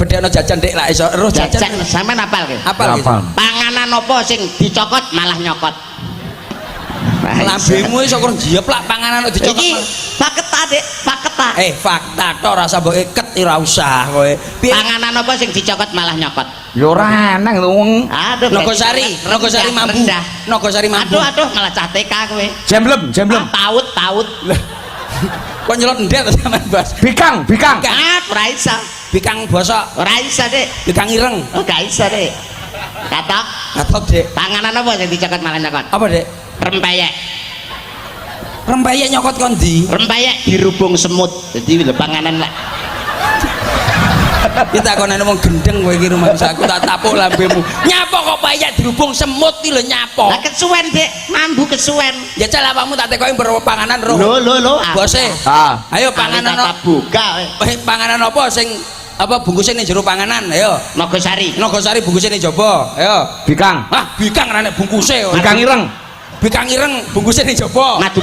bedhekno jajan Dik lak iso ero jajan. Sampeyan apal nggih? Apal gitu. Panganan apa sing dicokot malah nyokot? Lambemu iso kurang jiep lak panganan dicokot. Iki fakta Dik, fakta. Fakta tok rasa mbok iket ora usah kowe. Panganan apa sing dicokot malah nyokot? Ya ora eneng lho wong. Aduh, Nogosari mampu. Nogosari mampu. Aduh malah cah TK kowe. Jemblem. Taut. Kok nyelot ndet sampean Bas? Bikang. Ora iso. Bikang bosok, Ora iso Dik. bikang ireng. Ora iso Dik. Katok. Katok Dik. Panganan apa sing dicokot malah nyokot? Apa Dik? Rempeyek. Rempeyek nyokot kon ndi? Rempeyek dirubung semut. Jadi lho panganan lah. Kita konane wong gendeng kowe iki rumangsa aku tak tapuk lambemu. Nyapa kok payek dirubung semut iki lho nyapa. Lah kesuwen Dik, mambu kesuwen. Ya cel awakmu tak tekoki mbok panganan roh. Lho. Bose. Ayo panganan tak buka. panganan apa sing apa bungkusnya ning jero panganan ayo. Nogosari Bungkusnya ning jaba. Ayo. Bikang. Bikang ra nek bungkuse. Bikang ireng. Bungkusnya ning jaba. Madu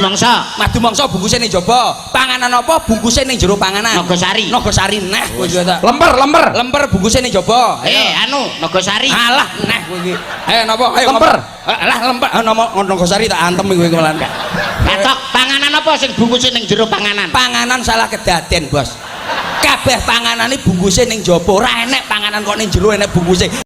mangsa bungkusnya ning jaba. Panganan apa bungkusnya ning jero panganan? Nogosari Nah kowe iki ta. Lemper Bungkusnya ning jaba. Nogosari. Alah nah kowe iki. Ayo napa? Ayo Lemper. Alah lemper Nogosari tak antem kowe kemelan. Katok panganan apa sing bungkusnya ning jero panganan? Panganan salah kedaden, Bos. Kabeh panganane bungkusnya ning jaba. Ora enek panganan kok ning jero enek bungkusnya.